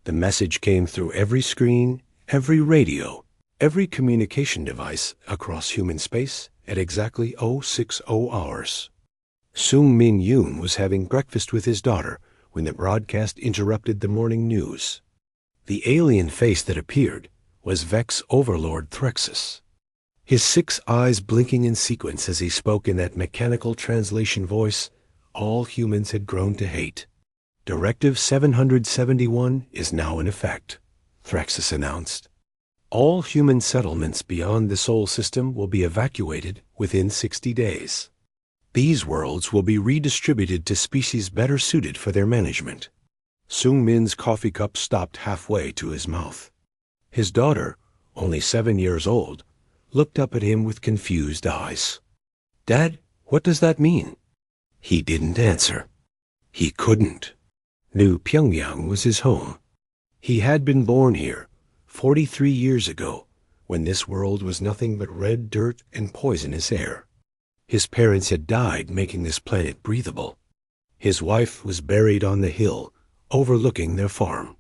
The message came through every screen, every radio, every communication device across human space at exactly 060 hours. Sung Min Yoon was having breakfast with his daughter when the broadcast interrupted the morning news. The alien face that appeared was Vex Overlord Threxus, his 6 eyes blinking in sequence as he spoke in that mechanical translation voice all humans had grown to hate. Directive 771 is now in effect, Threxus announced. All human settlements beyond the Sol system will be evacuated within 60 days. These worlds will be redistributed to species better suited for their management. Sung Min's coffee cup stopped halfway to his mouth. His daughter, only 7 years old, looked up at him with confused eyes. "Dad, what does that mean?" He didn't answer. He couldn't. New Pyongyang was his home. He had been born here 43 years ago, when this world was nothing but red dirt and poisonous air. His parents had died making this planet breathable. His wife was buried on the hill, overlooking their farm.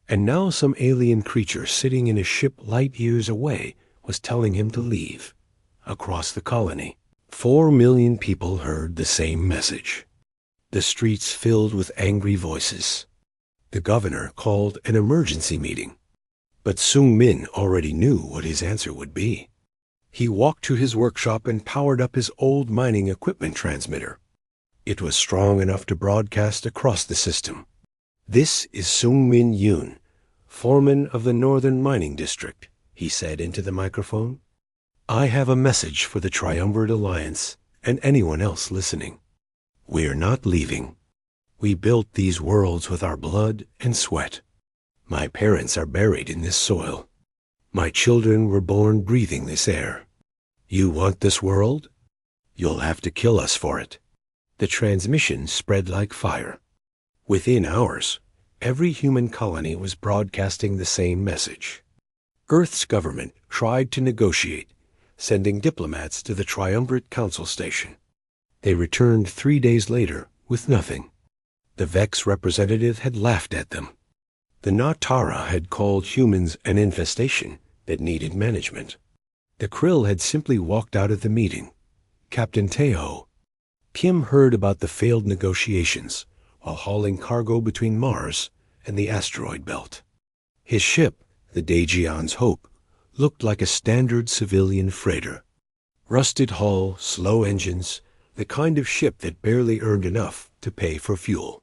And now some alien creature sitting in a ship light years away was telling him to leave. Across the colony, 4 million people heard the same message. The streets filled with angry voices. The governor called an emergency meeting. But Sung Min already knew what his answer would be. He walked to his workshop and powered up his old mining equipment transmitter. It was strong enough to broadcast across the system. "This is Sung Min Yoon, foreman of the Northern Mining District," he said into the microphone. "I have a message for the Triumvirate Alliance and anyone else listening. We're not leaving. We built these worlds with our blood and sweat. My parents are buried in this soil. My children were born breathing this air. You want this world? You'll have to kill us for it." The transmission spread like fire. Within hours, every human colony was broadcasting the same message. Earth's government tried to negotiate, sending diplomats to the Triumvirate Council Station. They returned 3 days later with nothing. The Vex representative had laughed at them. The Natara had called humans an infestation that needed management. The Krill had simply walked out of the meeting. Captain Teho. Kim heard about the failed negotiations while hauling cargo between Mars and the asteroid belt. His ship, the Daejeon's Hope, looked like a standard civilian freighter. Rusted hull, slow engines, the kind of ship that barely earned enough to pay for fuel.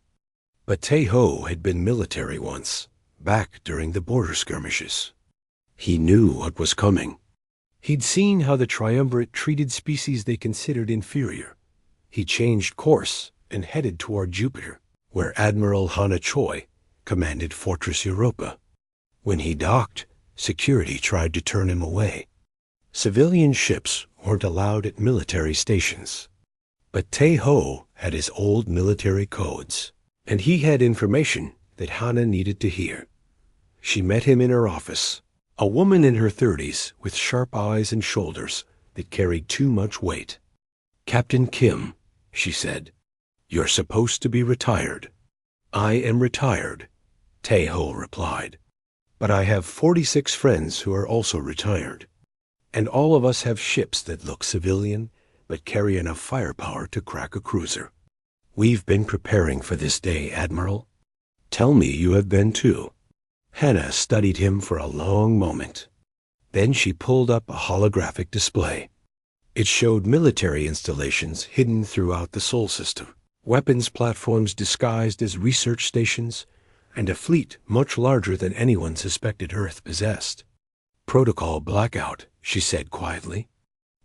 But Teho had been military once, back during the border skirmishes. He knew what was coming. He'd seen how the Triumvirate treated species they considered inferior. He changed course and headed toward Jupiter, where Admiral Hana Choi commanded Fortress Europa. When he docked, security tried to turn him away. Civilian ships weren't allowed at military stations. But Teho had his old military codes, and he had information that Hana needed to hear. She met him in her office, a woman in her 30s with sharp eyes and shoulders that carried too much weight. "Captain Kim," she said, "you're supposed to be retired." "I am retired," Teho replied. "But I have 46 friends who are also retired. And all of us have ships that look civilian but carry enough firepower to crack a cruiser. We've been preparing for this day, Admiral. Tell me you have been too." Hannah studied him for a long moment. Then she pulled up a holographic display. It showed military installations hidden throughout the Sol system, weapons platforms disguised as research stations, and a fleet much larger than anyone suspected Earth possessed. "Protocol blackout," she said quietly.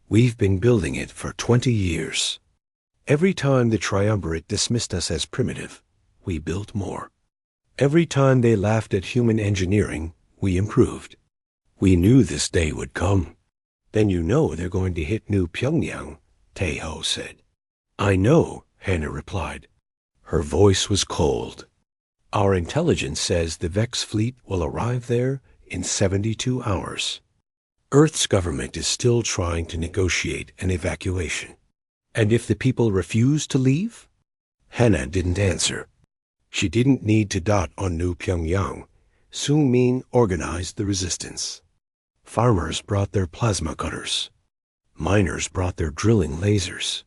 "We've been building it for 20 years. Every time the Triumvirate dismissed us as primitive, we built more. Every time they laughed at human engineering, we improved. We knew this day would come." "Then you know they're going to hit New Pyongyang," Teho said. "I know," Hannah replied. Her voice was cold. "Our intelligence says the Vex fleet will arrive there in 72 hours. Earth's government is still trying to negotiate an evacuation. And if the people refuse to leave?" Hannah didn't answer. She didn't need to dot on New Pyongyang. Sung Min organized the resistance. Farmers brought their plasma cutters. Miners brought their drilling lasers.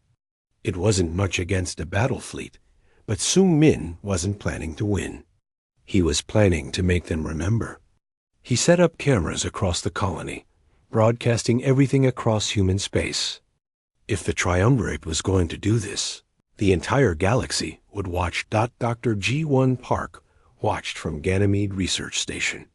It wasn't much against a battle fleet, but Sung Min wasn't planning to win. He was planning to make them remember. He set up cameras across the colony, broadcasting everything across human space. If the Triumvirate was going to do this, the entire galaxy would watch. Dr. G1 Park watched from Ganymede Research Station.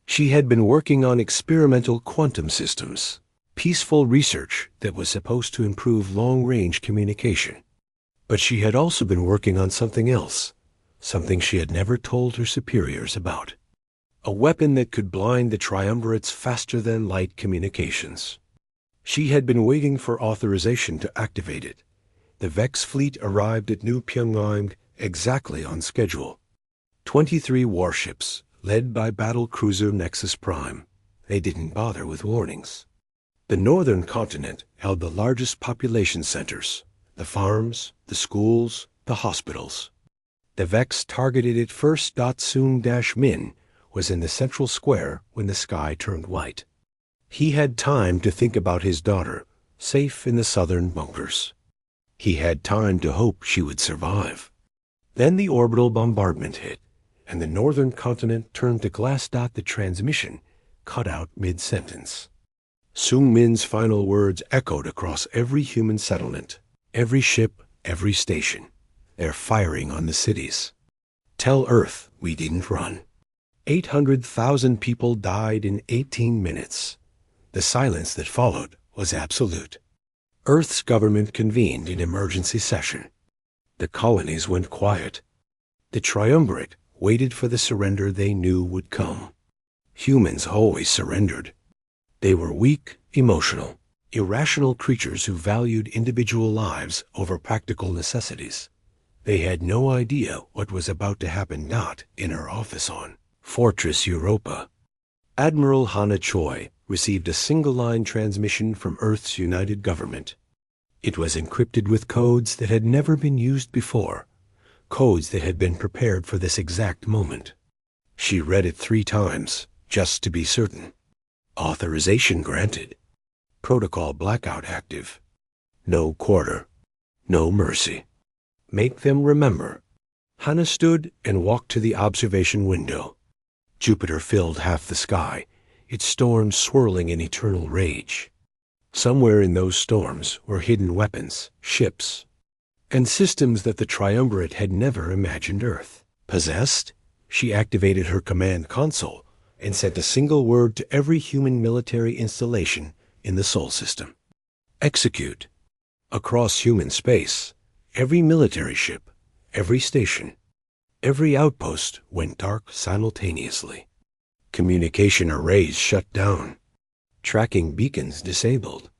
She had been working on experimental quantum systems, peaceful research that was supposed to improve long-range communication. But she had also been working on something else, something she had never told her superiors about. A weapon that could blind the Triumvirate's faster-than-light communications. She had been waiting for authorization to activate it. The Vex fleet arrived at New Pyongyang exactly on schedule. 23 warships, led by battlecruiser Nexus Prime. They didn't bother with warnings. The northern continent held the largest population centers, the farms, the schools, the hospitals. The Vex targeted it first. Sung-Min was in the central square when the sky turned white. He had time to think about his daughter, safe in the southern bunkers. He had time to hope she would survive. Then the orbital bombardment hit, and the northern continent turned to glass. The transmission cut out mid-sentence. Sung Min's final words echoed across every human settlement, every ship, every station. They're firing on the cities. Tell Earth we didn't run. 800,000 people died in 18 minutes. The silence that followed was absolute. Earth's government convened in emergency session. The colonies went quiet. The Triumvirate waited for the surrender they knew would come. Humans always surrendered. They were weak, emotional, irrational creatures who valued individual lives over practical necessities. They had no idea what was about to happen. In her office on Fortress Europa, Admiral Hana Choi received a single-line transmission from Earth's United Government. It was encrypted with codes that had never been used before, codes that had been prepared for this exact moment. She read it 3 times, just to be certain. Authorization granted. Protocol blackout active. No quarter. No mercy. Make them remember. Hannah stood and walked to the observation window. Jupiter filled half the sky, its storms swirling in eternal rage. Somewhere in those storms were hidden weapons, ships, and systems that the Triumvirate had never imagined Earth possessed. She activated her command console and sent a single word to every human military installation in the Sol system. Execute. Across human space, every military ship, every station, every outpost went dark simultaneously. Communication arrays shut down. Tracking beacons disabled.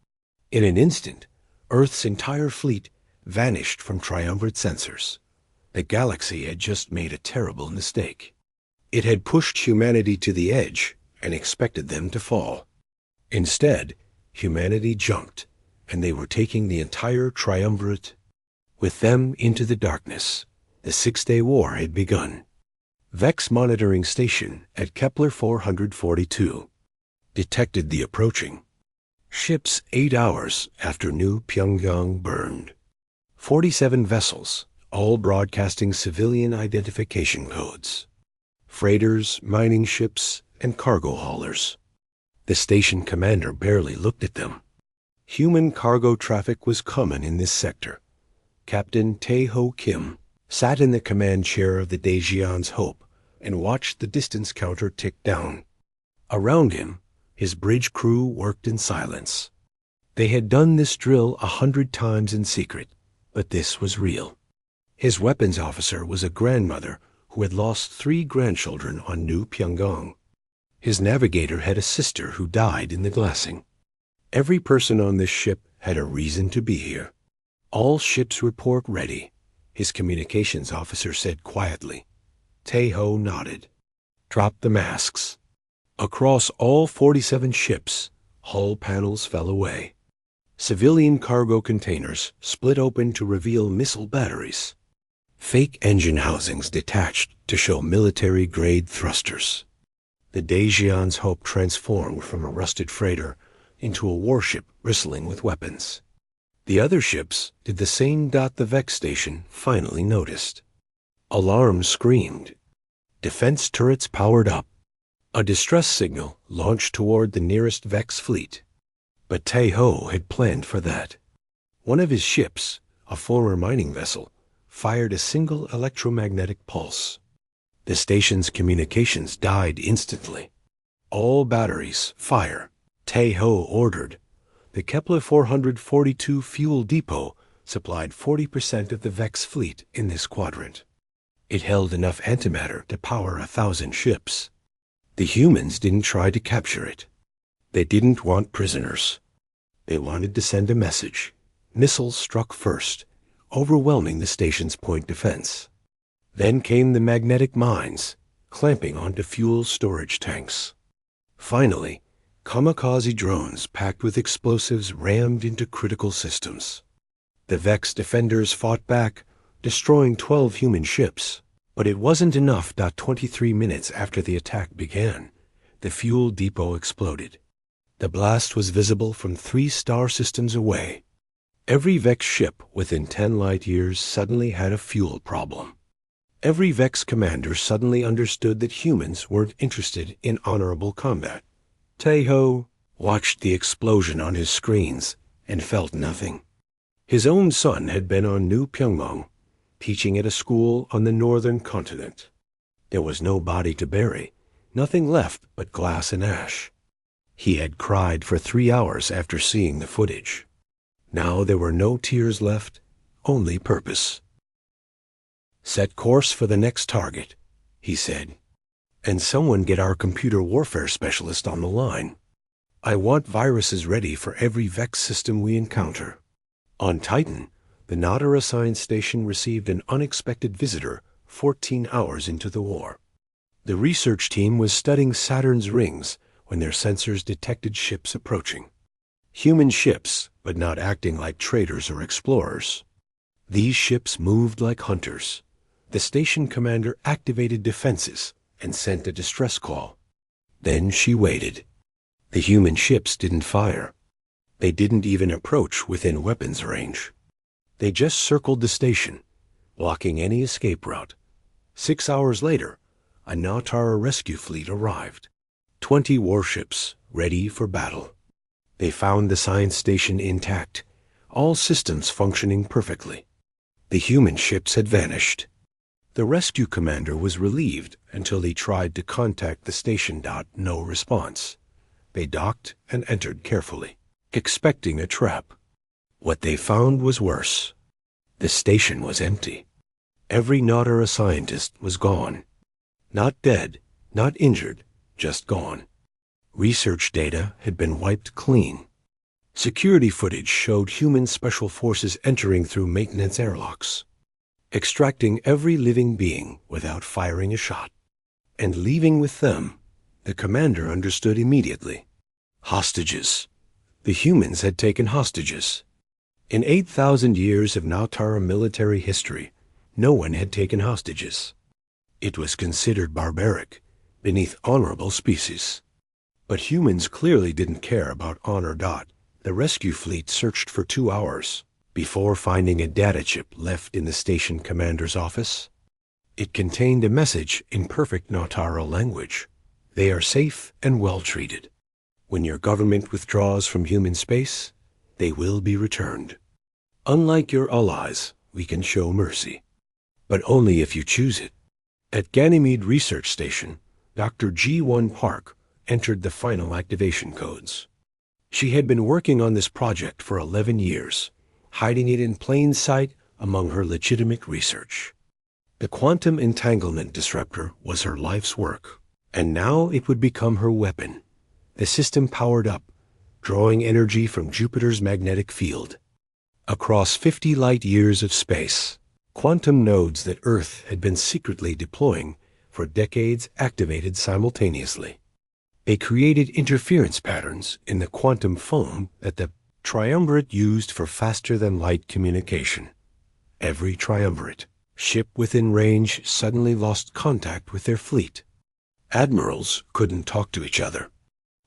In an instant, Earth's entire fleet vanished from Triumvirate sensors. The galaxy had just made a terrible mistake. It had pushed humanity to the edge and expected them to fall. Instead, humanity jumped, and they were taking the entire Triumvirate with them into the darkness. The 6-day war had begun. Vex monitoring station at Kepler 442 detected the approaching ships 8 hours after New Pyongyang burned. 47 vessels, all broadcasting civilian identification codes. Freighters, mining ships, and cargo haulers. The station commander barely looked at them. Human cargo traffic was common in this sector. Captain Tae-ho Kim sat in the command chair of the Daejeon's Hope and watched the distance counter tick down. Around him, his bridge crew worked in silence. They had done this drill 100 times in secret, but this was real. His weapons officer was a grandmother who had lost 3 grandchildren on New Pyongyang. His navigator had a sister who died in the glassing. Every person on this ship had a reason to be here. All ships report ready, his communications officer said quietly. Tae-ho nodded. Drop the masks. Across all 47 ships, hull panels fell away. Civilian cargo containers split open to reveal missile batteries. Fake engine housings detached to show military-grade thrusters. The Daejeon's Hope transformed from a rusted freighter into a warship bristling with weapons. The other ships did the same. The Vex station finally noticed. Alarms screamed. Defense turrets powered up. A distress signal launched toward the nearest Vex fleet. But Tae-ho had planned for that. One of his ships, a former mining vessel, fired a single electromagnetic pulse. The station's communications died instantly. All batteries, fire, Tae-ho ordered. The Kepler 442 fuel depot supplied 40% of the Vex fleet in this quadrant. It held enough antimatter to power 1,000 ships. The humans didn't try to capture it. They didn't want prisoners. They wanted to send a message. Missiles struck first, overwhelming the station's point defense. Then came the magnetic mines, clamping onto fuel storage tanks. Finally, kamikaze drones packed with explosives rammed into critical systems. The Vex defenders fought back, destroying 12 human ships. But it wasn't enough. 23 minutes after the attack began, the fuel depot exploded. The blast was visible from 3 star systems away. Every Vex ship within 10 light years suddenly had a fuel problem. Every Vex commander suddenly understood that humans weren't interested in honorable combat. Tae-ho watched the explosion on his screens and felt nothing. His own son had been on New Pyongmong, teaching at a school on the northern continent. There was no body to bury, nothing left but glass and ash. He had cried for 3 hours after seeing the footage. Now there were no tears left, only purpose. "Set course for the next target," he said. "And someone get our computer warfare specialist on the line. I want viruses ready for every Vex system we encounter." On Titan, the not-assigned station received an unexpected visitor 14 hours into the war. The research team was studying Saturn's rings when their sensors detected ships approaching. Human ships, but not acting like traders or explorers. These ships moved like hunters. The station commander activated defenses and sent a distress call. Then she waited. The human ships didn't fire. They didn't even approach within weapons range. They just circled the station, blocking any escape route. 6 hours later, a Nautara rescue fleet arrived. 20 warships, ready for battle. They found the science station intact, all systems functioning perfectly. The human ships had vanished. The rescue commander was relieved until he tried to contact the station. No response. They docked and entered carefully, expecting a trap. What they found was worse. The station was empty. Every Nautara scientist was gone. Not dead, not injured, just gone. Research data had been wiped clean. Security footage showed human special forces entering through maintenance airlocks, extracting every living being without firing a shot, and leaving with them. The commander understood immediately. Hostages. The humans had taken hostages. In 8,000 years of Nautara military history, no one had taken hostages. It was considered barbaric, beneath honorable species. But humans clearly didn't care about honor. The rescue fleet searched for 2 hours before finding a data chip left in the station commander's office. It contained a message in perfect Nautara language. They are safe and well treated. When your government withdraws from human space, they will be returned. Unlike your allies, we can show mercy, but only if you choose it. At Ganymede Research Station, Dr. G1 Park entered the final activation codes. She had been working on this project for 11 years, hiding it in plain sight among her legitimate research. The quantum entanglement disruptor was her life's work, and now it would become her weapon. The system powered up, drawing energy from Jupiter's magnetic field. Across 50 light-years of space, quantum nodes that Earth had been secretly deploying for decades activated simultaneously. They created interference patterns in the quantum foam that the triumvirate used for faster-than-light communication. Every triumvirate ship within range suddenly lost contact with their fleet. Admirals couldn't talk to each other.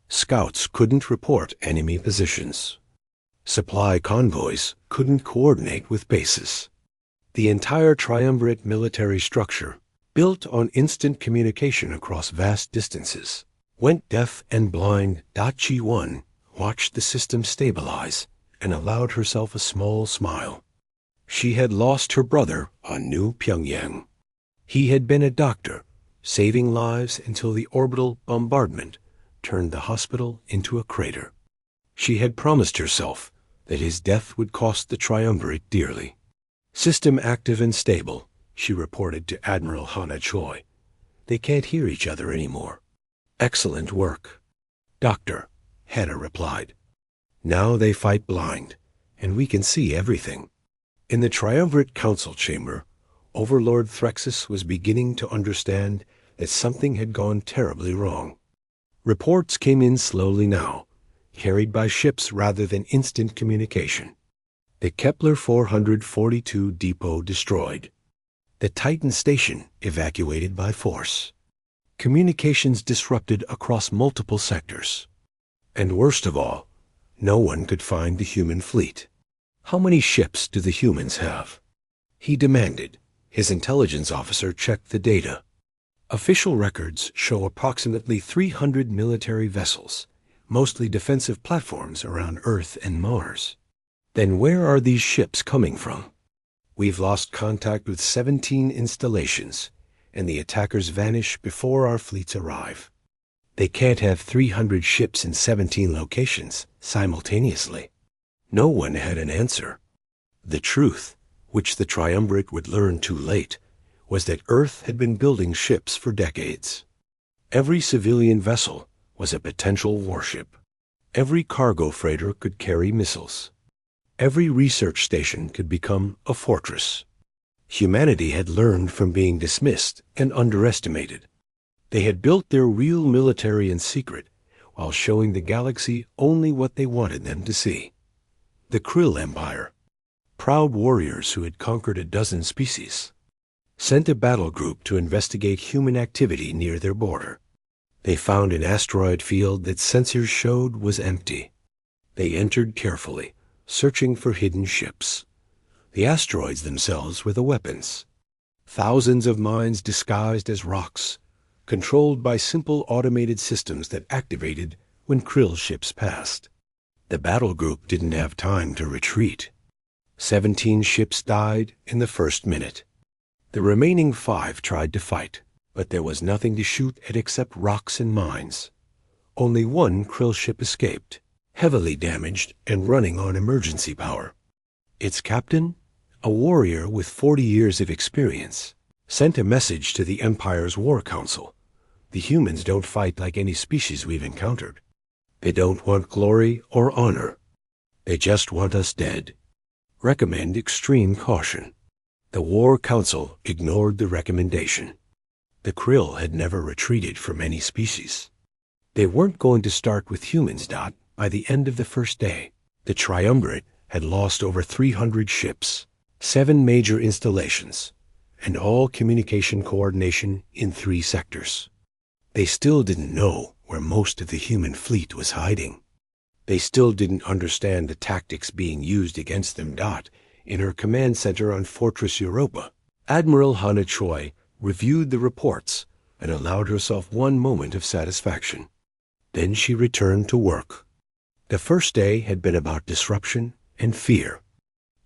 Scouts couldn't report enemy positions. Supply convoys couldn't coordinate with bases. The entire triumvirate military structure, built on instant communication across vast distances, went deaf and blind. Dachi 1 watched the system stabilize and allowed herself a small smile. She had lost her brother on New Pyongyang. He had been a doctor, saving lives until the orbital bombardment turned the hospital into a crater. She had promised herself that his death would cost the triumvirate dearly. "System active and stable," she reported to Admiral Hana Choi. "They can't hear each other anymore." "Excellent work, Doctor," Hannah replied. "Now they fight blind, and we can see everything." In the triumvirate council chamber, Overlord Threxus was beginning to understand that something had gone terribly wrong. Reports came in slowly now, carried by ships rather than instant communication. The Kepler 442 depot destroyed. The Titan station evacuated by force. Communications disrupted across multiple sectors. And worst of all, no one could find the human fleet. "How many ships do the humans have?" he demanded. His intelligence officer checked the data. Official records show approximately 300 military vessels, mostly defensive platforms around Earth and Mars. Then where are these ships coming from? "We've lost contact with 17 installations, and the attackers vanish before our fleets arrive." They can't have 300 ships in 17 locations simultaneously. No one had an answer. The truth, which the triumvirate would learn too late, was that Earth had been building ships for decades. Every civilian vessel was a potential warship. Every cargo freighter could carry missiles. Every research station could become a fortress. Humanity had learned from being dismissed and underestimated. They had built their real military in secret, while showing the galaxy only what they wanted them to see. The Krill Empire, proud warriors who had conquered a dozen species, sent a battle group to investigate human activity near their border. They found an asteroid field that sensors showed was empty. They entered carefully, searching for hidden ships. The asteroids themselves were the weapons. Thousands of mines disguised as rocks, controlled by simple automated systems that activated when Krill ships passed. The battle group didn't have time to retreat. 17 ships died in the first minute. The remaining 5 tried to fight, but there was nothing to shoot at except rocks and mines. Only one Krill ship escaped, heavily damaged and running on emergency power. Its captain, a warrior with 40 years of experience, sent a message to the Empire's War Council. "The humans don't fight like any species we've encountered. They don't want glory or honor. They just want us dead. Recommend extreme caution." The War Council ignored the recommendation. The Krill had never retreated from any species. They weren't going to start with humans. By the end of the first day, the triumvirate had lost over 300 ships, 7 major installations, and all communication coordination in 3 sectors. They still didn't know where most of the human fleet was hiding. They still didn't understand the tactics being used against them. In her command center on Fortress Europa, Admiral Hana Choi reviewed the reports and allowed herself one moment of satisfaction. Then she returned to work. The first day had been about disruption and fear.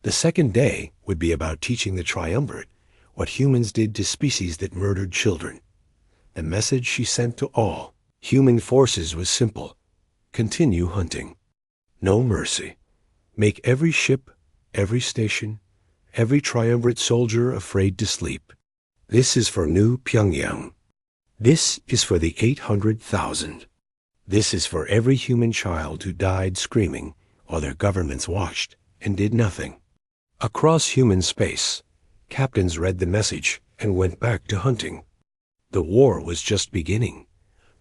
The second day would be about teaching the triumvirate what humans did to species that murdered children. The message she sent to all human forces was simple: continue hunting. No mercy. Make every ship, every station, every triumvirate soldier afraid to sleep. This is for New Pyongyang. This is for the 800,000. This is for every human child who died screaming while their governments watched and did nothing. Across human space, captains read the message and went back to hunting. The war was just beginning.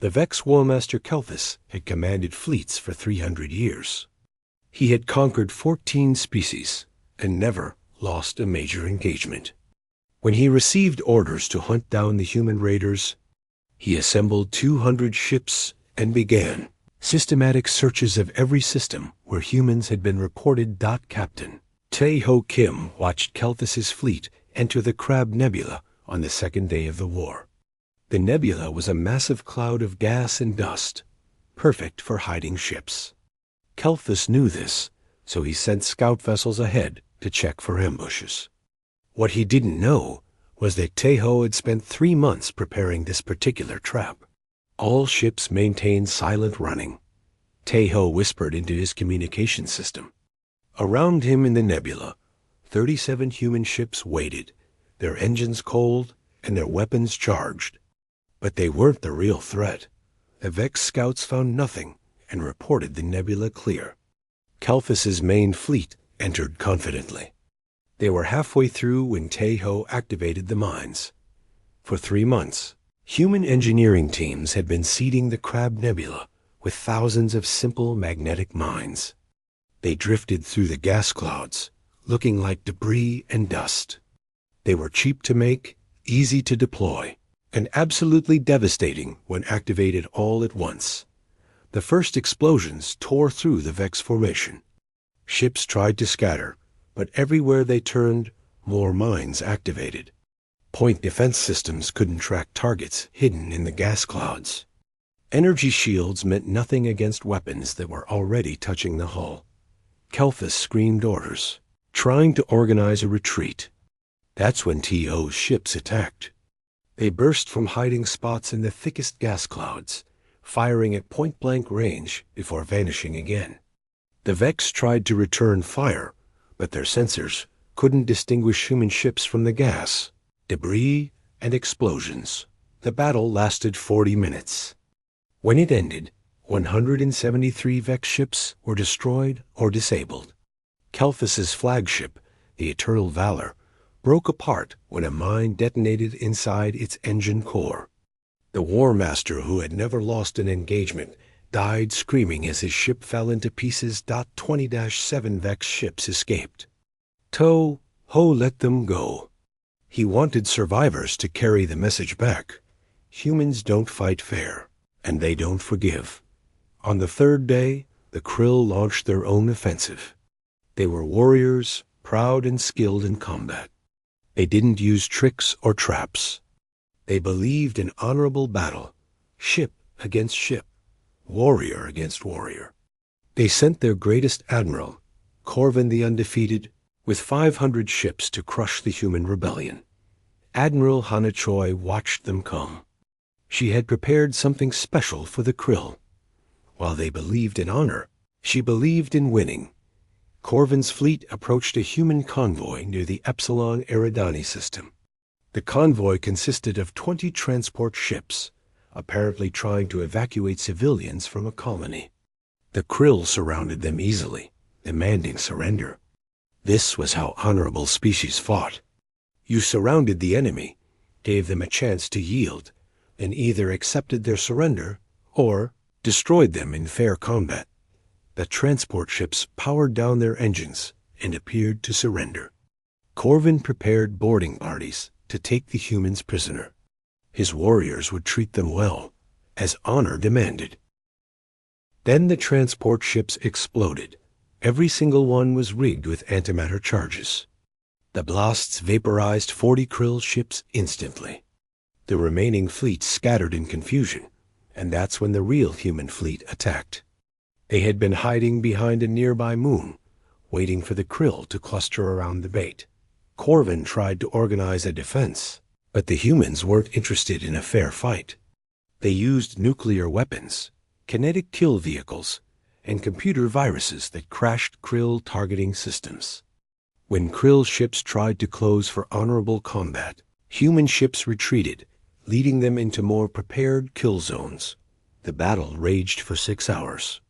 The Vex Warmaster Kelthus had commanded fleets for 300 years. He had conquered 14 species and never lost a major engagement. When he received orders to hunt down the human raiders, He assembled 200 ships and began systematic searches of every system where humans had been reported. Captain Tae-ho Kim watched Kelthus's fleet enter the Crab Nebula on the second day of the war. The nebula was a massive cloud of gas and dust, perfect for hiding ships. Kelthus knew this, so he sent scout vessels ahead to check for ambushes. What he didn't know was that Tae-ho had spent 3 months preparing this particular trap. All ships maintained silent running. Tae-ho whispered into his communication system. Around him in the nebula, 37 human ships waited, their engines cold and their weapons charged. But they weren't the real threat. The Vex scouts found nothing and reported the nebula clear. Kelthus's main fleet entered confidently. They were halfway through when Tae-ho activated the mines. For 3 months, human engineering teams had been seeding the Crab Nebula with thousands of simple magnetic mines. They drifted through the gas clouds, looking like debris and dust. They were cheap to make, easy to deploy, and absolutely devastating when activated all at once. The first explosions tore through the Vex formation. Ships tried to scatter, but everywhere they turned, more mines activated. Point defense systems couldn't track targets hidden in the gas clouds. Energy shields meant nothing against weapons that were already touching the hull. Kelthus screamed orders, trying to organize a retreat. That's when T.O.'s ships attacked. They burst from hiding spots in the thickest gas clouds, firing at point-blank range before vanishing again. The Vex tried to return fire, but their sensors couldn't distinguish human ships from the gas, debris, and explosions. The battle lasted 40 minutes. When it ended, 173 Vex ships were destroyed or disabled. Kelthus's flagship, the Eternal Valor, broke apart when a mine detonated inside its engine core. The War Master, who had never lost an engagement, died screaming as his ship fell into pieces. 20-7 Vex ships escaped. Tae-ho let them go. He wanted survivors to carry the message back. Humans don't fight fair, and they don't forgive. On the third day, the Krill launched their own offensive. They were warriors, proud and skilled in combat. They didn't use tricks or traps. They believed in honorable battle, ship against ship, warrior against warrior. They sent their greatest admiral, Corvin the Undefeated, with 500 ships to crush the human rebellion. Admiral Hanachoy watched them come. She had prepared something special for the Krill. While they believed in honor, she believed in winning. Corvin's fleet approached a human convoy near the Epsilon Eridani system. The convoy consisted of 20 transport ships, apparently trying to evacuate civilians from a colony. The Krill surrounded them easily, demanding surrender. This was how honorable species fought. You surrounded the enemy, gave them a chance to yield, and either accepted their surrender or destroyed them in fair combat. The transport ships powered down their engines and appeared to surrender. Corvin prepared boarding parties to take the humans prisoner. His warriors would treat them well, as honor demanded. Then the transport ships exploded. Every single one was rigged with antimatter charges. The blasts vaporized 40 Krill ships instantly. The remaining fleet scattered in confusion, and that's when the real human fleet attacked. They had been hiding behind a nearby moon, waiting for the Krill to cluster around the bait. Corvin tried to organize a defense, but the humans weren't interested in a fair fight. They used nuclear weapons, kinetic kill vehicles, and computer viruses that crashed Krill targeting systems. When Krill ships tried to close for honorable combat, human ships retreated, leading them into more prepared kill zones. The battle raged for 6 hours.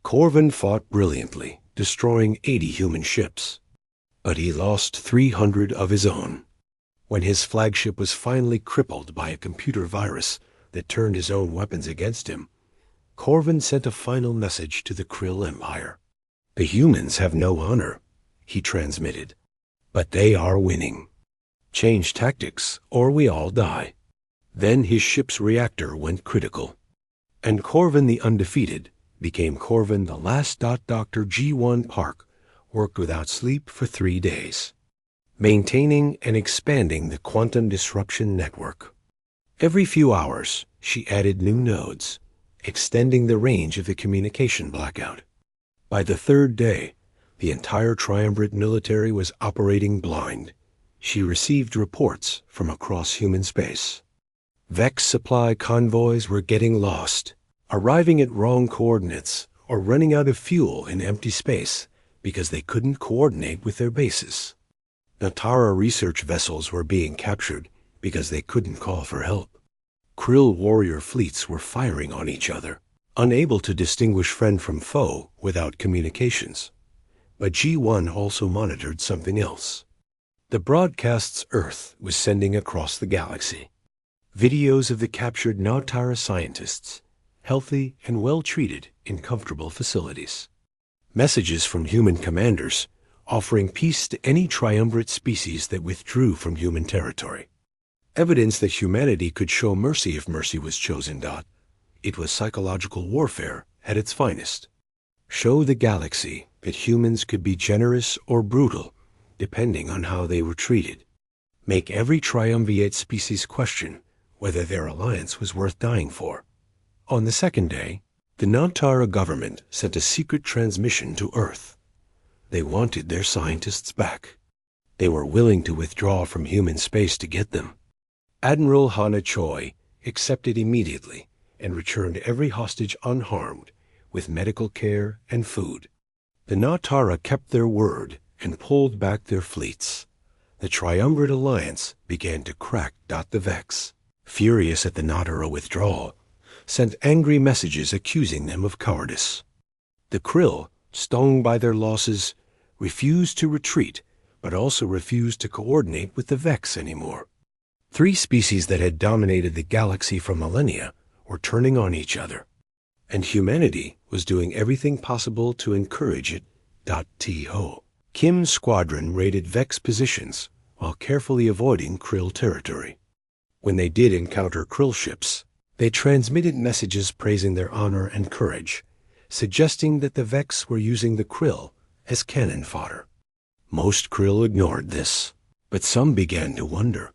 Corvin fought brilliantly, destroying 80 human ships. But he lost 300 of his own. When his flagship was finally crippled by a computer virus that turned his own weapons against him, Corvin sent a final message to the Krill Empire. "The humans have no honor," he transmitted, "but they are winning. Change tactics, or we all die." Then his ship's reactor went critical, and Corvin the Undefeated became Corvin the Last. Dr. G1 Park worked without sleep for 3 days, maintaining and expanding the quantum disruption network. Every few hours, she added new nodes, extending the range of the communication blackout. By the 3rd day, the entire Triumvirate military was operating blind. She received reports from across human space. Vex supply convoys were getting lost, arriving at wrong coordinates, or running out of fuel in empty space because they couldn't coordinate with their bases. Natara research vessels were being captured because they couldn't call for help. Krill warrior fleets were firing on each other, unable to distinguish friend from foe without communications. But G1 also monitored something else. The broadcasts Earth was sending across the galaxy. Videos of the captured Nautara scientists, healthy and well-treated in comfortable facilities. Messages from human commanders offering peace to any triumvirate species that withdrew from human territory. Evidence that humanity could show mercy if mercy was chosen. It was psychological warfare at its finest. Show the galaxy that humans could be generous or brutal, depending on how they were treated. Make every triumvirate species question whether their alliance was worth dying for. On the 2nd day, the Nautara government sent a secret transmission to Earth. They wanted their scientists back. They were willing to withdraw from human space to get them. Admiral Hana Choi accepted immediately and returned every hostage unharmed with medical care and food. The Nautara kept their word and pulled back their fleets. The Triumvirate alliance began to crack. The Vex, furious at the Nautara withdrawal, sent angry messages accusing them of cowardice. The Krill, stung by their losses, refused to retreat, but also refused to coordinate with the Vex anymore. 3 species that had dominated the galaxy for millennia were turning on each other, and humanity was doing everything possible to encourage it. T-ho. Kim's squadron raided Vex positions while carefully avoiding Krill territory. When they did encounter Krill ships, they transmitted messages praising their honor and courage, suggesting that the Vex were using the Krill as cannon fodder. Most Krill ignored this, but some began to wonder.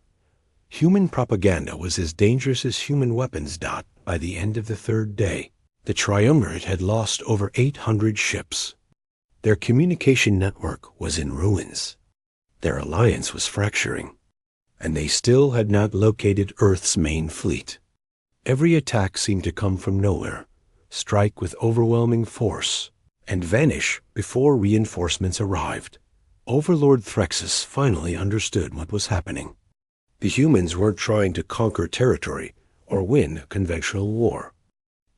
Human propaganda was as dangerous as human weapons. By the end of the 3rd day, the Triumvirate had lost over 800 ships. Their communication network was in ruins. Their alliance was fracturing, and they still had not located Earth's main fleet. Every attack seemed to come from nowhere, strike with overwhelming force, and vanish before reinforcements arrived. Overlord Threxus finally understood what was happening. The humans weren't trying to conquer territory or win a conventional war.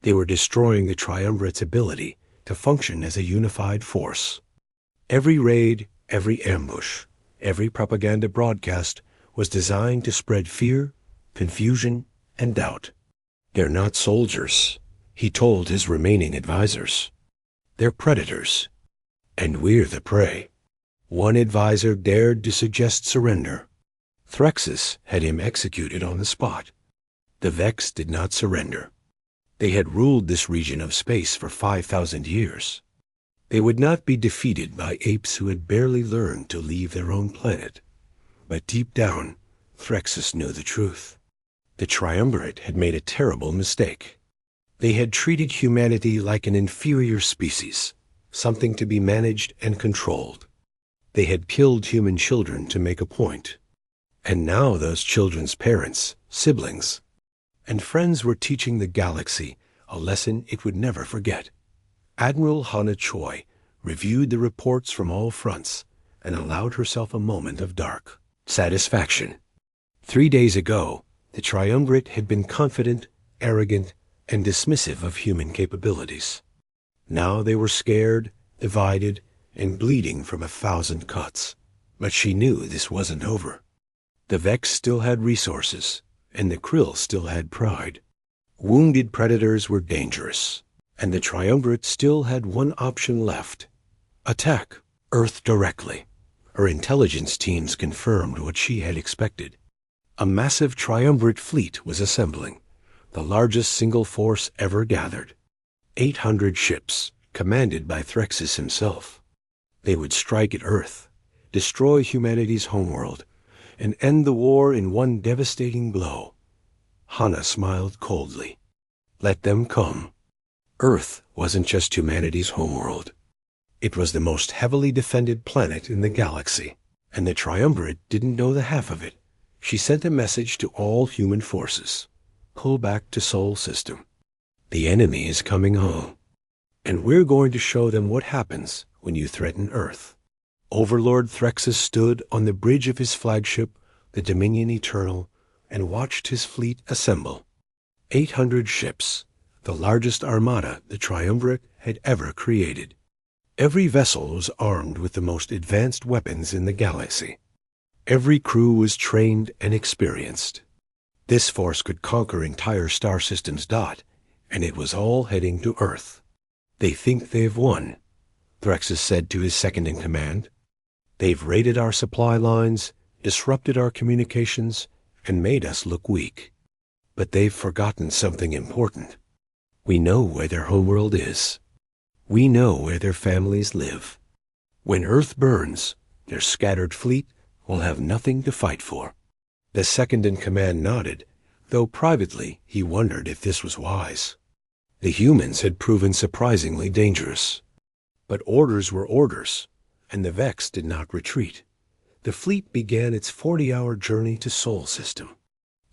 They were destroying the Triumvirate's ability to function as a unified force. Every raid, every ambush, every propaganda broadcast was designed to spread fear, confusion, and doubt. They're not soldiers, he told his remaining advisors. They're predators, and we're the prey. One advisor dared to suggest surrender. Threxus had him executed on the spot. The Vex did not surrender. They had ruled this region of space for 5,000 years. They would not be defeated by apes who had barely learned to leave their own planet. But deep down, Threxus knew the truth. The Triumvirate had made a terrible mistake. They had treated humanity like an inferior species, something to be managed and controlled. They had killed human children to make a point. And now those children's parents, siblings, and friends were teaching the galaxy a lesson it would never forget. Admiral Hana Choi reviewed the reports from all fronts and allowed herself a moment of dark satisfaction. 3 days ago, the Triumvirate had been confident, arrogant, and dismissive of human capabilities. Now they were scared, divided, and bleeding from 1,000 cuts. But she knew this wasn't over. The Vex still had resources, and the Krill still had pride. Wounded predators were dangerous, and the Triumvirate still had one option left: attack Earth directly. Her intelligence teams confirmed what she had expected. A massive triumvirate fleet was assembling, the largest single force ever gathered. 800 ships, commanded by Threxus himself. They would strike at Earth, destroy humanity's homeworld, and end the war in one devastating blow. Hana smiled coldly. Let them come. Earth wasn't just humanity's homeworld. It was the most heavily defended planet in the galaxy, and the triumvirate didn't know the half of it. She sent a message to all human forces. Pull back to Sol System. The enemy is coming home, and we're going to show them what happens when you threaten Earth. Overlord Threxus stood on the bridge of his flagship, the Dominion Eternal, and watched his fleet assemble. 800 ships, the largest armada the triumvirate had ever created. Every vessel was armed with the most advanced weapons in the galaxy. Every crew was trained and experienced. This force could conquer entire star systems. And it was all heading to Earth. They think they've won, Threxus said to his second-in-command. They've raided our supply lines, disrupted our communications, and made us look weak. But they've forgotten something important. We know where their homeworld is. We know where their families live. When Earth burns, their scattered fleet will have nothing to fight for. The second-in-command nodded, though privately he wondered if this was wise. The humans had proven surprisingly dangerous. But orders were orders, and the Vex did not retreat. The fleet began its 40-hour journey to Sol System.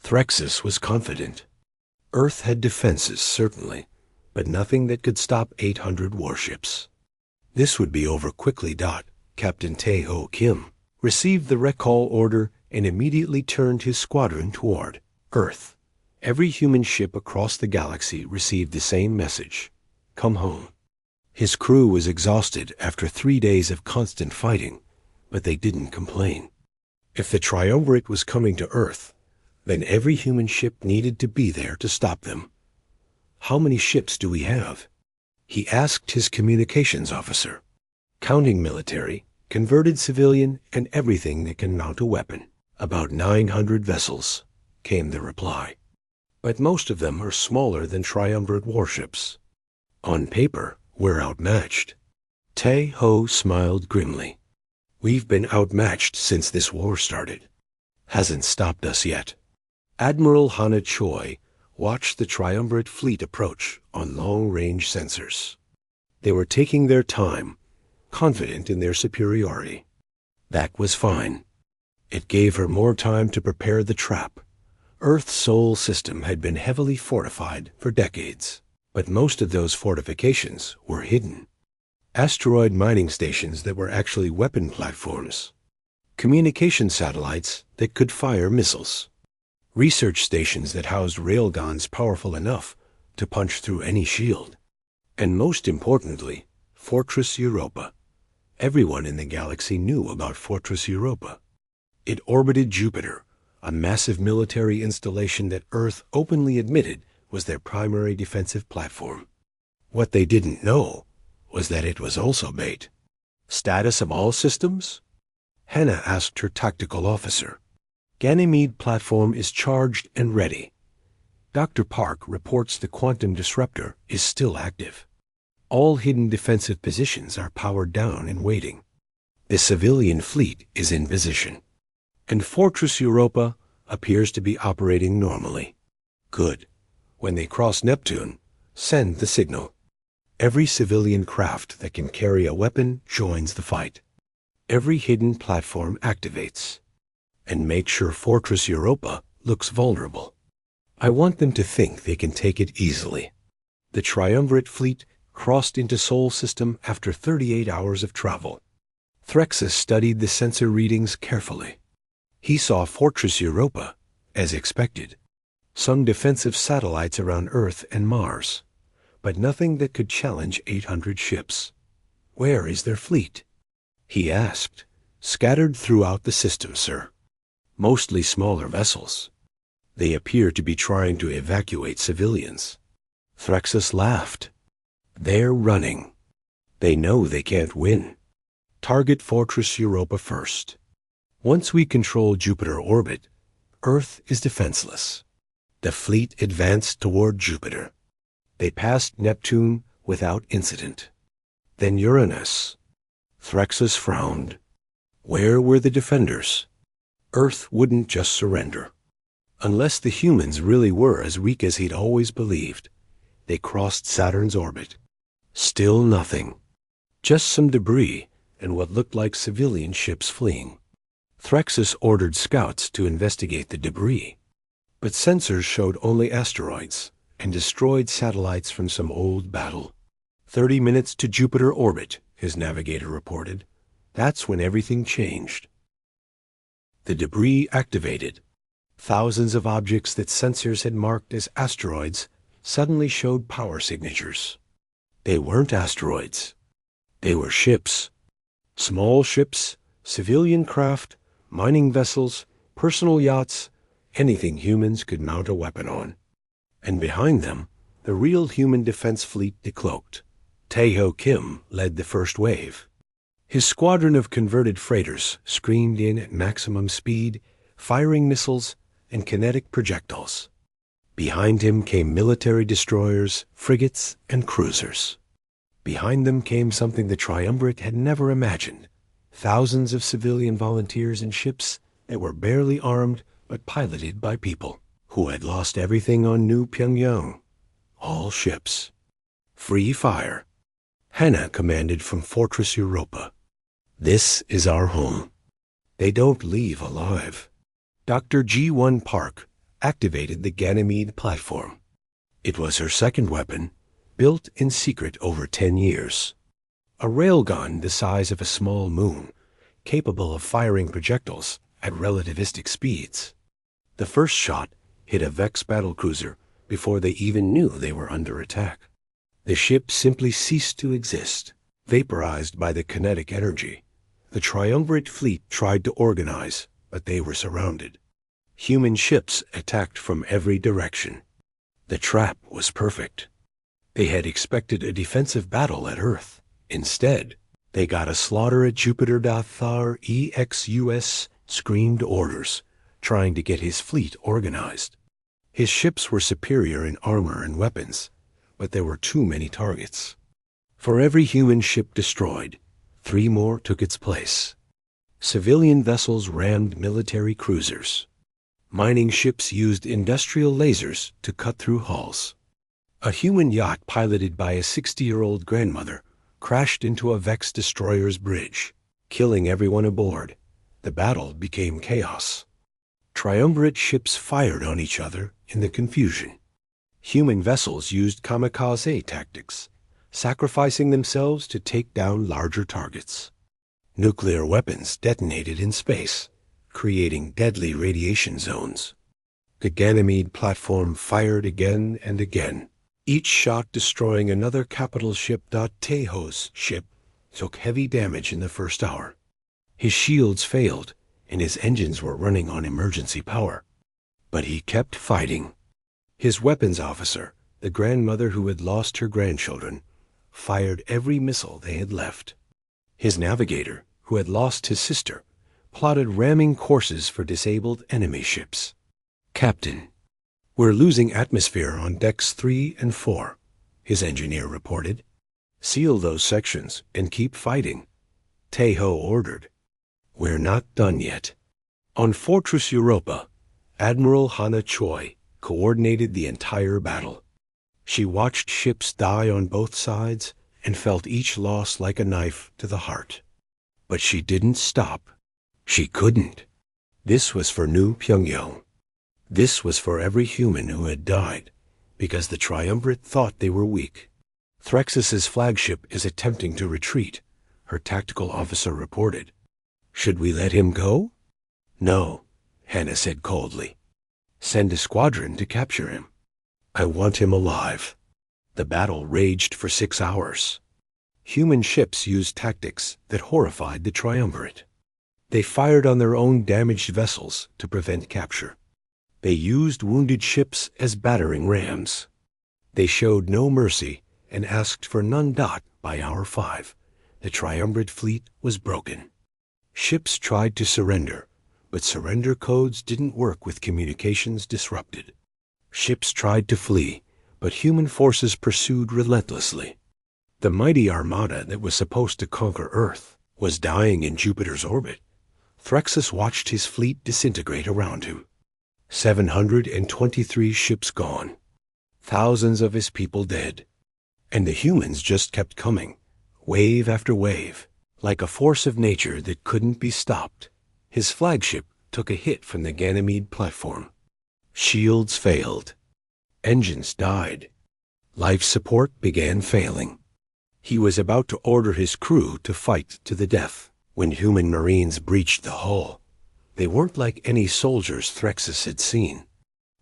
Threxus was confident. Earth had defenses, certainly, but nothing that could stop 800 warships. This would be over quickly. Captain Tae-Ho Kim received the recall order and immediately turned his squadron toward Earth. Every human ship across the galaxy received the same message: come home. His crew was exhausted after 3 days of constant fighting, but they didn't complain. If the triumvirate was coming to Earth, then every human ship needed to be there to stop them. How many ships do we have? He asked his communications officer. Counting military, converted civilian, and everything that can mount a weapon. About 900 vessels, came the reply. But most of them are smaller than triumvirate warships. On paper, we're outmatched. Tae-Ho smiled grimly. We've been outmatched since this war started. Hasn't stopped us yet. Admiral Hana Choi watched the triumvirate fleet approach on long-range sensors. They were taking their time, confident in their superiority. That was fine. It gave her more time to prepare the trap. Earth's Sol System had been heavily fortified for decades, but most of those fortifications were hidden. Asteroid mining stations that were actually weapon platforms. Communication satellites that could fire missiles. Research stations that housed railguns powerful enough to punch through any shield. And most importantly, Fortress Europa. Everyone in the galaxy knew about Fortress Europa. It orbited Jupiter, a massive military installation that Earth openly admitted was their primary defensive platform. What they didn't know was that it was also bait. Status of all systems? Hannah asked her tactical officer. Ganymede platform is charged and ready. Dr. Park reports the quantum disruptor is still active. All hidden defensive positions are powered down and waiting. The civilian fleet is in position. And Fortress Europa appears to be operating normally. Good. When they cross Neptune, send the signal. Every civilian craft that can carry a weapon joins the fight. Every hidden platform activates. And make sure Fortress Europa looks vulnerable. I want them to think they can take it easily. The triumvirate fleet crossed into Sol System after 38 hours of travel. Threxus studied the sensor readings carefully. He saw Fortress Europa, as expected. Some defensive satellites around Earth and Mars, but nothing that could challenge 800 ships. Where is their fleet? He asked. Scattered throughout the system, sir. Mostly smaller vessels. They appear to be trying to evacuate civilians. Threxus laughed. They're running. They know they can't win. Target Fortress Europa first. Once we control Jupiter orbit, Earth is defenseless. The fleet advanced toward Jupiter. They passed Neptune without incident. Then Uranus. Threxus frowned. Where were the defenders? Earth wouldn't just surrender. Unless the humans really were as weak as he'd always believed. They crossed Saturn's orbit. Still nothing. Just some debris and what looked like civilian ships fleeing. Threxus ordered scouts to investigate the debris. But sensors showed only asteroids and destroyed satellites from some old battle. 30 minutes to Jupiter orbit, his navigator reported. That's when everything changed. The debris activated. Thousands of objects that sensors had marked as asteroids suddenly showed power signatures. They weren't asteroids. They were ships. Small ships, civilian craft, mining vessels, personal yachts, anything humans could mount a weapon on. And behind them, the real human defense fleet decloaked. Taeho Kim led the first wave. His squadron of converted freighters screamed in at maximum speed, firing missiles and kinetic projectiles. Behind him came military destroyers, frigates, and cruisers. Behind them came something the Triumvirate had never imagined. Thousands of civilian volunteers and ships that were barely armed but piloted by people who had lost everything on New Pyongyang. All ships. Free fire. Hannah commanded from Fortress Europa. This is our home. They don't leave alive. Dr. G1 Park activated the Ganymede platform. It was her second weapon, built in secret over 10 years. A railgun the size of a small moon, capable of firing projectiles at relativistic speeds. The first shot hit a Vex battlecruiser before they even knew they were under attack. The ship simply ceased to exist, vaporized by the kinetic energy. The Triumvirate fleet tried to organize, but they were surrounded. Human ships attacked from every direction. The trap was perfect. They had expected a defensive battle at Earth. Instead, they got a slaughter at Jupiter. Thar EXUS screamed orders, trying to get his fleet organized. His ships were superior in armor and weapons, but there were too many targets. For every human ship destroyed, 3 more took its place. Civilian vessels rammed military cruisers. Mining ships used industrial lasers to cut through hulls. A human yacht piloted by a 60-year-old grandmother crashed into a Vex destroyer's bridge, killing everyone aboard. The battle became chaos. Triumvirate ships fired on each other in the confusion. Human vessels used kamikaze tactics, sacrificing themselves to take down larger targets. Nuclear weapons detonated in space, creating deadly radiation zones. The Ganymede platform fired again and again, each shot destroying another capital ship. Taeho's ship took heavy damage in the first hour. His shields failed, and his engines were running on emergency power. But he kept fighting. His weapons officer, the grandmother who had lost her grandchildren, fired every missile they had left. His navigator, who had lost his sister, plotted ramming courses for disabled enemy ships. "Captain, we're losing atmosphere on decks 3 and 4, his engineer reported. "Seal those sections and keep fighting," Taeho ordered. "We're not done yet." On Fortress Europa, Admiral Hana Choi coordinated the entire battle. She watched ships die on both sides and felt each loss like a knife to the heart. But she didn't stop. She couldn't. This was for New Pyongyang. This was for every human who had died, because the Triumvirate thought they were weak. "Threxus's flagship is attempting to retreat," her tactical officer reported. "Should we let him go?" "No," Hannah said coldly. "Send a squadron to capture him. I want him alive." The battle raged for 6 hours. Human ships used tactics that horrified the Triumvirate. They fired on their own damaged vessels to prevent capture. They used wounded ships as battering rams. They showed no mercy and asked for none. By hour 5, the Triumvirate fleet was broken. Ships tried to surrender, But surrender codes didn't work with communications disrupted. Ships tried to flee, but human forces pursued relentlessly. The mighty armada that was supposed to conquer Earth was dying in Jupiter's orbit. Threxus watched his fleet disintegrate around him. 723 ships gone. Thousands of his people dead. And the humans just kept coming, wave after wave, like a force of nature that couldn't be stopped. His flagship took a hit from the Ganymede platform. Shields failed. Engines died. Life support began failing. He was about to order his crew to fight to the death when human marines breached the hull. They weren't like any soldiers Threxus had seen.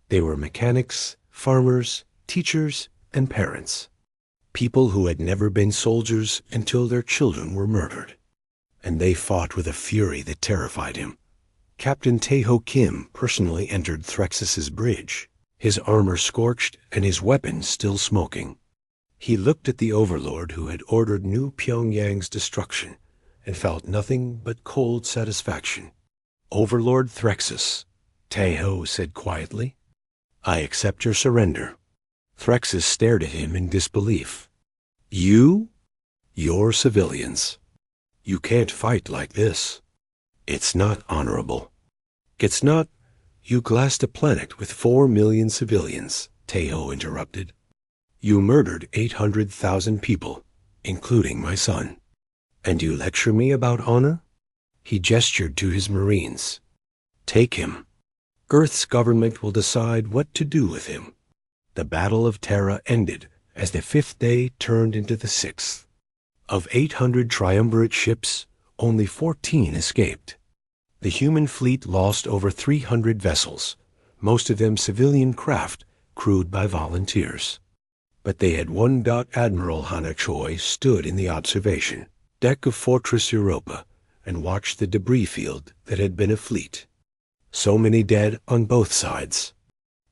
They were mechanics, farmers, teachers, and parents. People who had never been soldiers until their children were murdered. And they fought with a fury that terrified him. Captain Taeho Kim personally entered Threxus's bridge, his armor scorched and his weapons still smoking. He looked at the overlord who had ordered New Pyongyang's destruction and felt nothing but cold satisfaction. "Overlord Threxus," Taeho said quietly, "I accept your surrender." Threxus stared at him in disbelief. "You? You're civilians. You can't fight like this. It's not honorable." "It's not. You glassed a planet with 4 million civilians," Taeho interrupted. "You murdered 800,000 people, including my son. And you lecture me about honor?" He gestured to his Marines. "Take him. Earth's government will decide what to do with him." The Battle of Terra ended as the 5th day turned into the 6th. Of 800 triumvirate ships, only 14 escaped. The human fleet lost over 300 vessels, most of them civilian craft crewed by volunteers. But they had one. Admiral Hana Choi stood in the observation deck of Fortress Europa and watched the debris field that had been a fleet. So many dead on both sides.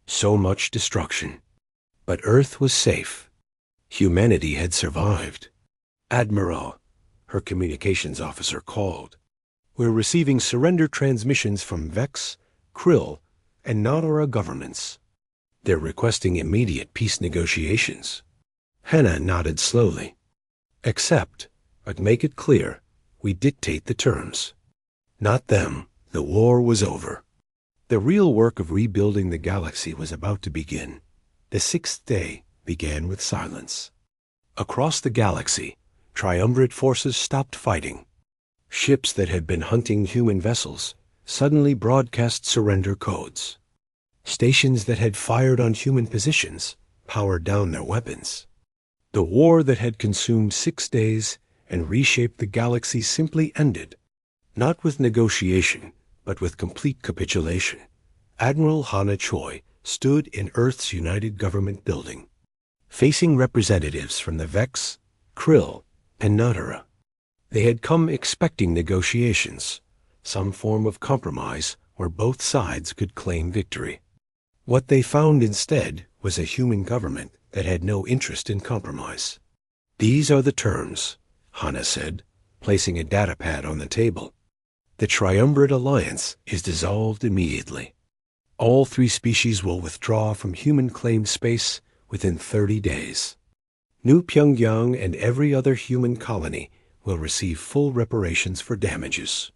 So much destruction. But Earth was safe. Humanity had survived. "Admiral," her communications officer called. "We're receiving surrender transmissions from Vex, Krill, and Nadara governments. They're requesting immediate peace negotiations." Hannah nodded slowly. "Accept, but make it clear, we dictate the terms. Not them. The war was over." The real work of rebuilding the galaxy was about to begin. The 6th day began with silence. Across the galaxy, triumvirate forces stopped fighting. Ships that had been hunting human vessels suddenly broadcast surrender codes. Stations that had fired on human positions powered down their weapons. The war that had consumed 6 days and reshaped the galaxy simply ended, not with negotiation, but with complete capitulation. Admiral Hana Choi stood in Earth's United Government building, facing representatives from the Vex, Krill, and Nadara. They had come expecting negotiations, some form of compromise where both sides could claim victory. What they found instead was a human government that had no interest in compromise. "These are the terms," Hana said, placing a data pad on the table. "The Triumvirate Alliance is dissolved immediately. All 3 species will withdraw from human-claimed space within 30 days. New Pyongyang and every other human colony will receive full reparations for damages.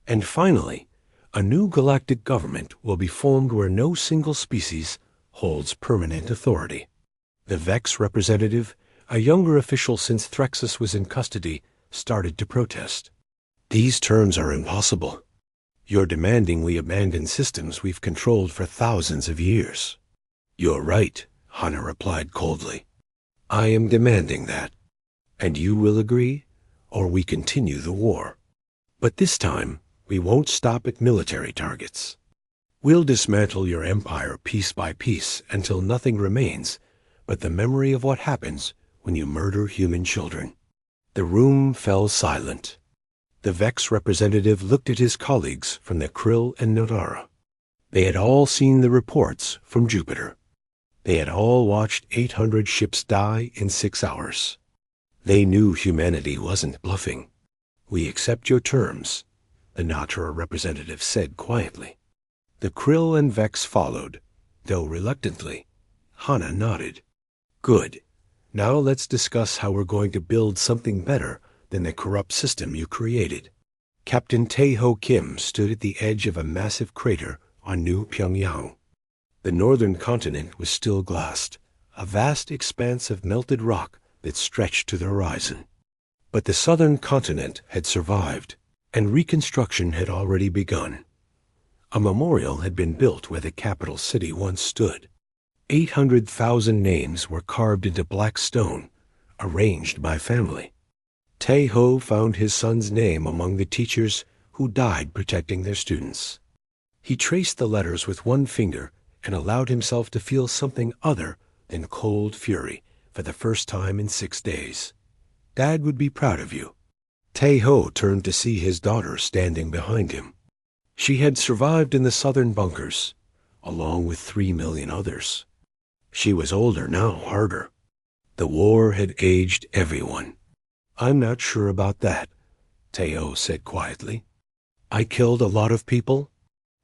And finally, a new galactic government will be formed where no single species holds permanent authority." The Vex representative, a younger official since Threxus was in custody, started to protest. "These terms are impossible. You're demanding we abandon systems we've controlled for thousands of years." "You're right," Hana replied coldly. "I am demanding that. And you will agree, or we continue the war. But this time, we won't stop at military targets. We'll dismantle your empire piece by piece until nothing remains but the memory of what happens when you murder human children." The room fell silent. The Vex representative looked at his colleagues from the Krill and Nadara. They had all seen the reports from Jupiter. They had all watched 800 ships die in 6 hours. They knew humanity wasn't bluffing. "We accept your terms. the Natra representative said quietly. The Krill and Vex followed, though reluctantly. Hana nodded. Good. Now let's discuss how we're going to build something better than the corrupt system you created. Captain Tae-ho Kim stood at the edge of a massive crater on New Pyongyang. The northern continent was still glassed, a vast expanse of melted rock that stretched to the horizon. But the southern continent had survived, and reconstruction had already begun. A memorial had been built where the capital city once stood. 800,000 names were carved into black stone, arranged by family. Tae-ho found his son's name among the teachers who died protecting their students. He traced the letters with one finger and allowed himself to feel something other than cold fury for the first time in 6 days. Dad would be proud of you. Tae-ho turned to see his daughter standing behind him. She had survived in the southern bunkers, along with 3 million others. She was older now, harder. The war had aged everyone. I'm not sure about that, Tae-ho said quietly. I killed a lot of people?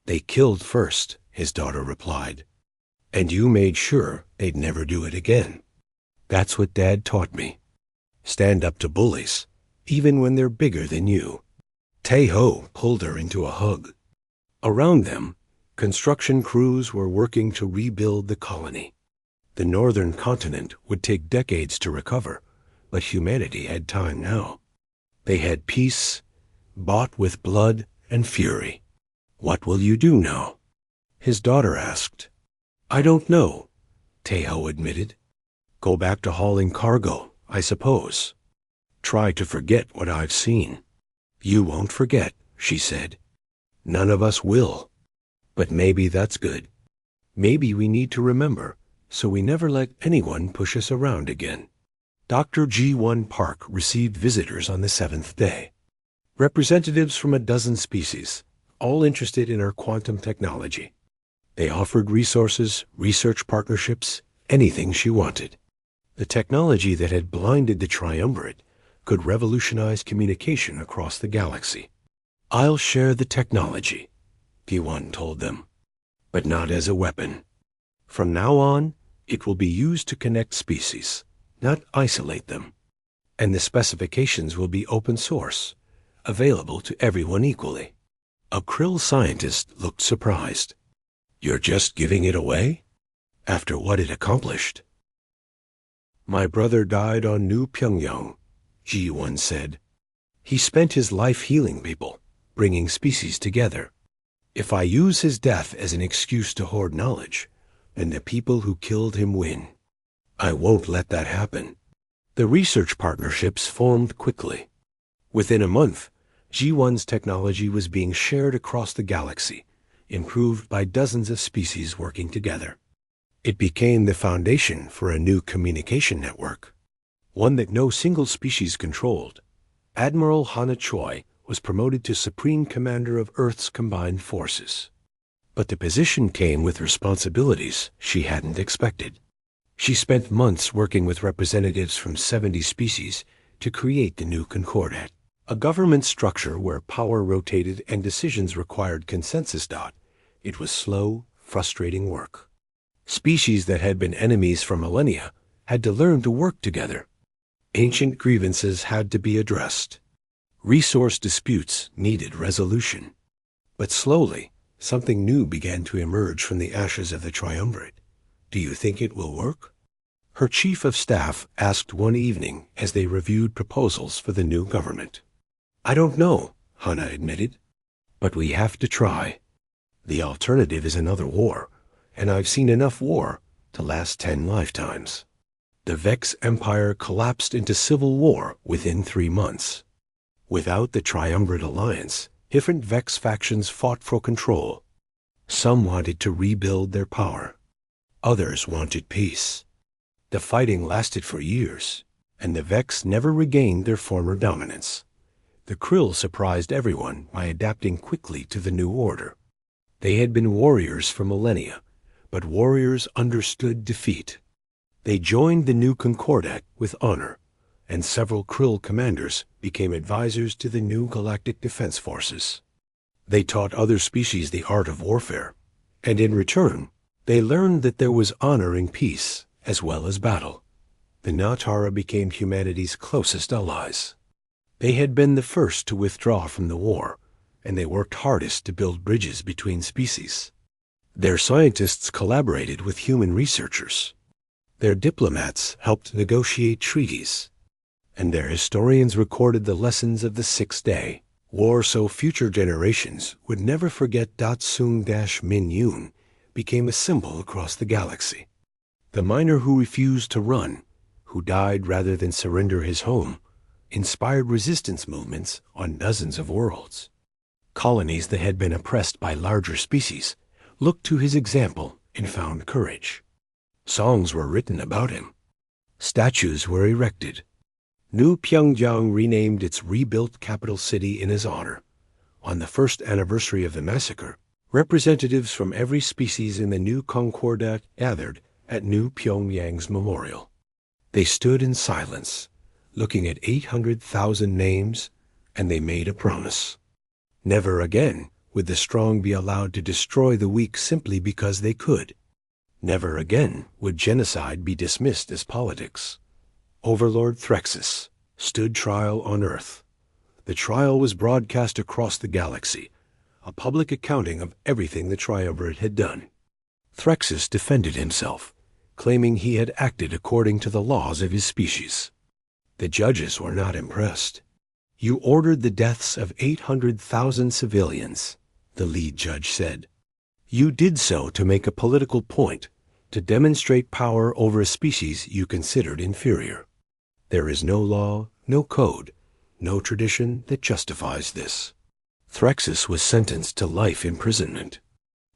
They killed first, his daughter replied. And you made sure they'd never do it again. That's what Dad taught me. Stand up to bullies, even when they're bigger than you. Tae-ho pulled her into a hug. Around them, construction crews were working to rebuild the colony. The northern continent would take decades to recover, but humanity had time now. They had peace, bought with blood and fury. What will you do now? His daughter asked. I don't know, Tae-ho admitted. Go back to hauling cargo, I suppose. Try to forget what I've seen. You won't forget, she said. None of us will. But maybe that's good. Maybe we need to remember, so we never let anyone push us around again. Dr. G1 Park received visitors on the 7th day. Representatives from a dozen species, all interested in our quantum technology. They offered resources, research partnerships, anything she wanted. The technology that had blinded the Triumvirate could revolutionize communication across the galaxy. I'll share the technology, P1 told them, but not as a weapon. From now on, it will be used to connect species, not isolate them. And the specifications will be open source, available to everyone equally. A Krill scientist looked surprised. You're just giving it away? After what it accomplished? My brother died on New Pyongyang, G1 said. He spent his life healing people, bringing species together. If I use his death as an excuse to hoard knowledge, then the people who killed him win. I won't let that happen. The research partnerships formed quickly. Within a month, G1's technology was being shared across the galaxy, improved by dozens of species working together. It became the foundation for a new communication network, one that no single species controlled. Admiral Hana Choi was promoted to Supreme Commander of Earth's combined forces. But the position came with responsibilities she hadn't expected. She spent months working with representatives from 70 species to create the new Concordat, a government structure where power rotated and decisions required consensus. It was slow, frustrating work. Species that had been enemies for millennia had to learn to work together. Ancient grievances had to be addressed. Resource disputes needed resolution. But slowly, something new began to emerge from the ashes of the Triumvirate. Do you think it will work? Her chief of staff asked one evening as they reviewed proposals for the new government. I don't know, Hana admitted. But we have to try. The alternative is another war, and I've seen enough war to last 10 lifetimes. The Vex Empire collapsed into civil war within 3 months. Without the Triumvirate alliance, different Vex factions fought for control. Some wanted to rebuild their power. Others wanted peace. The fighting lasted for years, and the Vex never regained their former dominance. The Krill surprised everyone by adapting quickly to the new order. They had been warriors for millennia, but warriors understood defeat. They joined the new Concordat with honor, and several Krill commanders became advisors to the new Galactic Defense Forces. They taught other species the art of warfare, and in return, they learned that there was honor in peace as well as battle. The Natara became humanity's closest allies. They had been the first to withdraw from the war, and they worked hardest to build bridges between species. Their scientists collaborated with human researchers. Their diplomats helped negotiate treaties, and their historians recorded the lessons of the Sixth Day War so future generations would never forget. Sung-Min Yoon became a symbol across the galaxy. The miner who refused to run, who died rather than surrender his home, inspired resistance movements on dozens of worlds. Colonies that had been oppressed by larger species looked to his example and found courage. Songs were written about him. Statues were erected. New Pyongyang renamed its rebuilt capital city in his honor. On the first anniversary of the massacre, representatives from every species in the new Concordat gathered at New Pyongyang's memorial. They stood in silence, looking at 800,000 names, and they made a promise. Never again would the strong be allowed to destroy the weak simply because they could. Never again would genocide be dismissed as politics. Overlord Threxus stood trial on Earth. The trial was broadcast across the galaxy, a public accounting of everything the Triumvirate had done. Threxus defended himself, claiming he had acted according to the laws of his species. The judges were not impressed. "You ordered the deaths of 800,000 civilians," the lead judge said. "You did so to make a political point, to demonstrate power over a species you considered inferior. There is no law, no code, no tradition that justifies this." Threxus was sentenced to life imprisonment.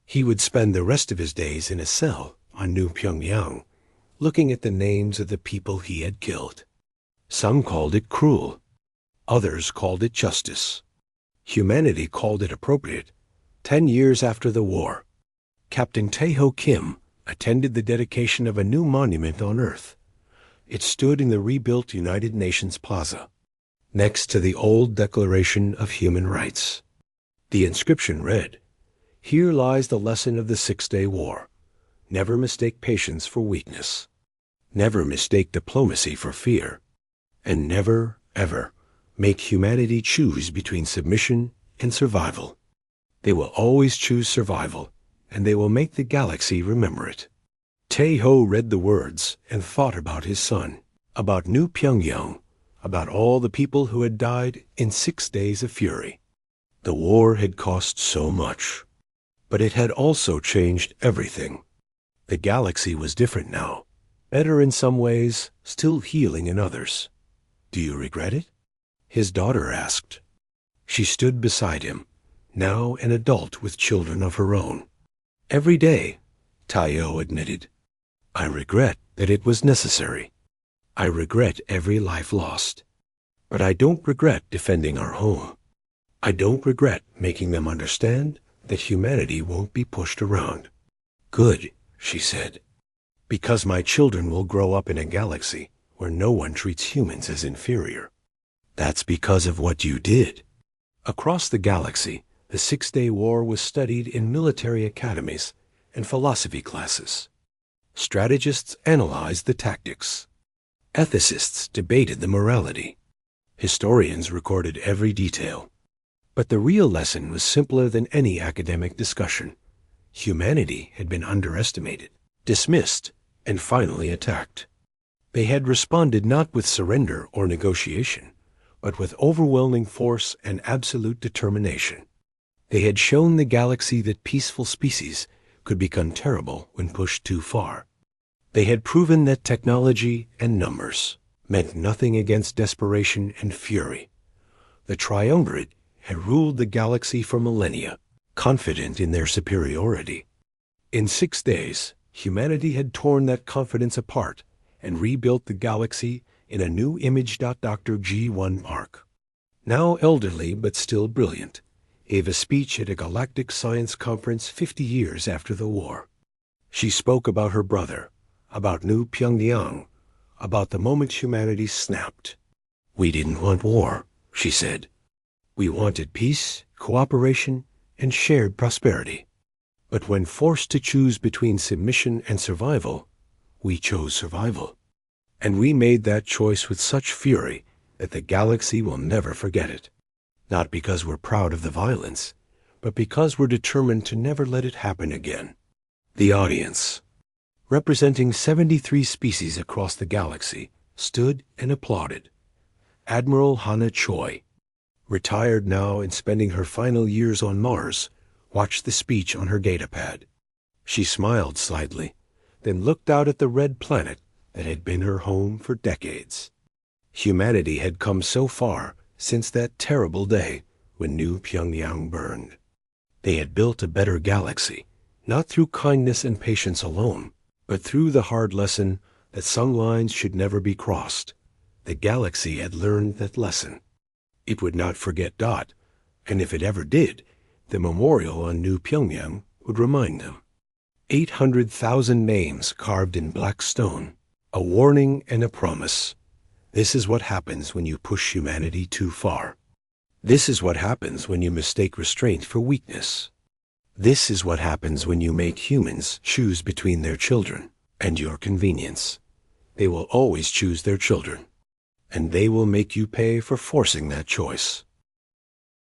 He would spend the rest of his days in a cell on New Pyongyang, looking at the names of the people he had killed. Some called it cruel. Others called it justice. Humanity called it appropriate. 10 years after the war, Captain Tae-ho Kim attended the dedication of a new monument on Earth. It stood in the rebuilt United Nations Plaza, next to the old Declaration of Human Rights. The inscription read, "Here lies the lesson of the Six-Day War. Never mistake patience for weakness. Never mistake diplomacy for fear. And never, ever, make humanity choose between submission and survival. They will always choose survival, and they will make the galaxy remember it." Tae-ho read the words and thought about his son, about New Pyongyang, about all the people who had died in 6 days of fury. The war had cost so much, but it had also changed everything. The galaxy was different now, better in some ways, still healing in others. "Do you regret it?" his daughter asked. She stood beside him, now an adult with children of her own. "Every day," Tae-ho admitted. "I regret that it was necessary. I regret every life lost. But I don't regret defending our home. I don't regret making them understand that humanity won't be pushed around." "Good," she said, "because my children will grow up in a galaxy where no one treats humans as inferior." "That's because of what you did." Across the galaxy, the Six-Day War was studied in military academies and philosophy classes. Strategists analyzed the tactics. Ethicists debated the morality. Historians recorded every detail. But the real lesson was simpler than any academic discussion. Humanity had been underestimated, dismissed, and finally attacked. They had responded not with surrender or negotiation, but with overwhelming force and absolute determination. They had shown the galaxy that peaceful species could become terrible when pushed too far. They had proven that technology and numbers meant nothing against desperation and fury. The Triumvirate had ruled the galaxy for millennia, confident in their superiority. In 6 days, humanity had torn that confidence apart and rebuilt the galaxy in a new image. Dr. G1 Park, now elderly but still brilliant, gave a speech at a galactic science conference 50 years after the war. She spoke about her brother, about New Pyongyang, about the moment humanity snapped. "We didn't want war," she said. "We wanted peace, cooperation, and shared prosperity. But when forced to choose between submission and survival, we chose survival. And we made that choice with such fury that the galaxy will never forget it. Not because we're proud of the violence, but because we're determined to never let it happen again. The audience, representing 73 species across the galaxy, stood and applauded. Admiral Hannah Choi, retired now and spending her final years on Mars, watched the speech on her datapad. She smiled slightly, then looked out at the red planet that had been her home for decades. Humanity had come so far since that terrible day when New Pyongyang burned. They had built a better galaxy, not through kindness and patience alone, but through the hard lesson that some lines should never be crossed. The galaxy had learned that lesson. It would not forget Dot, and if it ever did, the memorial on New Pyongyang would remind them. 800,000 names carved in black stone, a warning and a promise. This is what happens when you push humanity too far. This is what happens when you mistake restraint for weakness. This is what happens when you make humans choose between their children and your convenience. They will always choose their children, and they will make you pay for forcing that choice.